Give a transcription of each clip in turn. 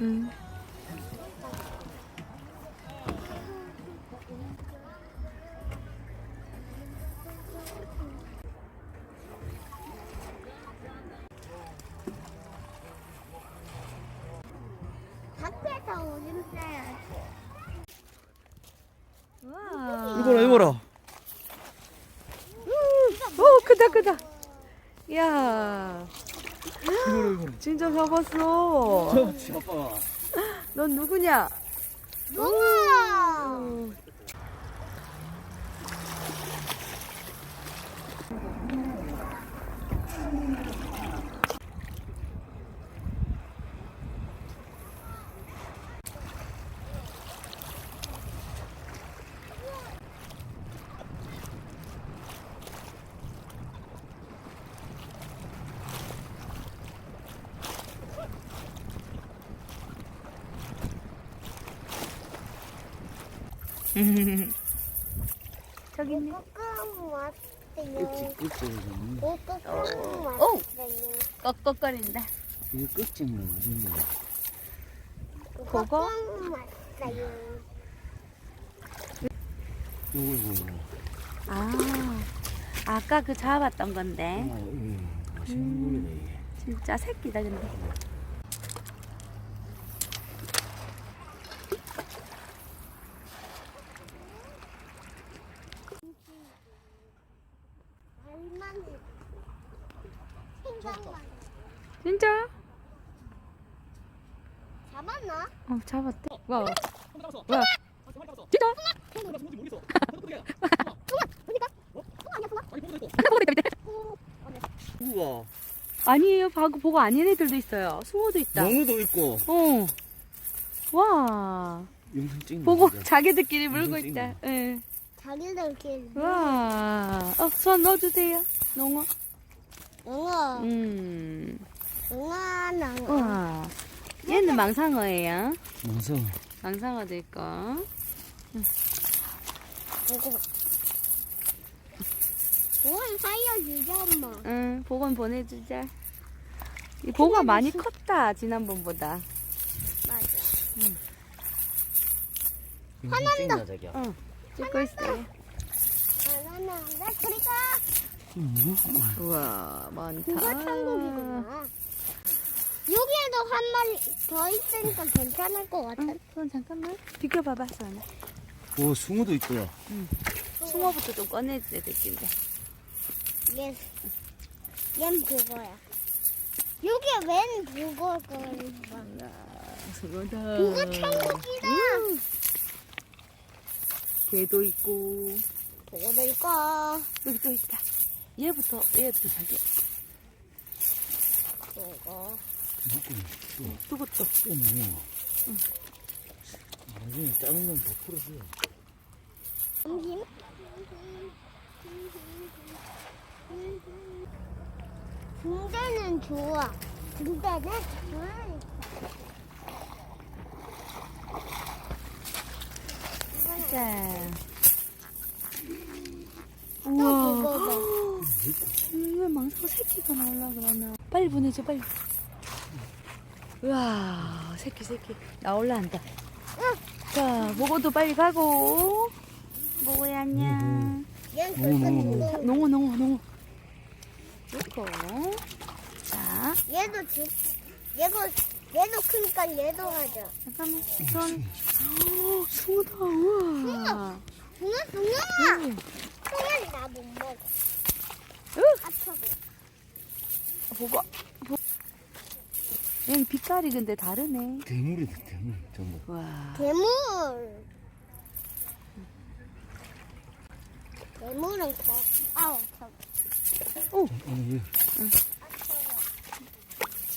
응. 밖에서 오줌 싸야지. 와. 이거라 이거라. 오, 크다, 크다. 야, 이거라. 진짜 잡았어. 아빠. 넌 누구냐? 우와! 저기 있네. 꼬꼬 왔어요. 끝증. 꼬꼬 오! 왔어요. 꺽꺽거린다. 이거 끝증은 무슨 거? 그거? 꼬꼬 왔어요. 이거. 아, 아까 그 잡았던 건데. 맛있는 거네 이게. 진짜 새끼다, 근데. 얼마나 생각만 진짜? 잡았나? 어, 잡았대. 와. 와. 진짜? 우와. 아니에요. 보고 아닌 애들도 있어요. 숭어도 있다. 영어도 있고. 어. 와. 영상 찍는 보고 거야. 자기들끼리 물고 무슨 있다. 응. 자기들끼리. 와. 손 넣어주세요. 농어. 웅어. 웅어나. 와. 얘는 망상어예요. 무서워. 망상어도 있고. 이거. 웅어 살려주자 엄마. 응. 복원 보내주자. 이 보가 많이 컸다. 지난번보다. 맞아. 영상 찍나 자기야. 응. 찍고 있어요. 바나나. 나 그러니까 우와. 많다. 그거 천국이구나. 여기에도 한 마리 더 있으니까 괜찮을 것 같아. 응. 손 잠깐만. 비켜봐봐, 손. 오 숭어도 있고요. 숭어부터 좀 꺼내야 될텐데. 얘는 그거야. 여기 웬 그거야? 숭어다. 그거 천국이다. 개도 있고. 그거도 있고. 여기 또 있다. 얘부터 자기. 그거. 또것도. 또 뭐? 나중에 작은 건 더 풀어줘. 음식? 군대는 좋아. 군대는 자. 또 우와. 그거 봐. 왜 망상 새끼가 나오려 그러나. 빨리 보내줘, 빨리. 우와, 새끼. 나올라 한다. 자, 보고도 빨리 가고. 보고야, 안녕. 얘는 그거 농어. 놓고. 자, 얘도 크니까 얘도 하자. 잠깐만. 손. 숭어다, 우와. 숭아. 응. 숭아는 나 못 먹어. 아파서. 보고. 얘는 빛깔이 근데 다르네. 대물이다 대물 전부. 와. 괴물은 커. 아우, 참. 오. 아니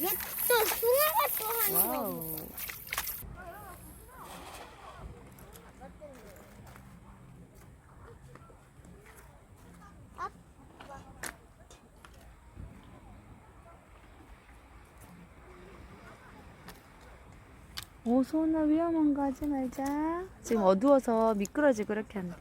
얘또 숭아가 또 하는 거. 와우. 오, 소나 위험한 거 하지 말자. 지금 어두워서 미끄러지고 그렇게 한다.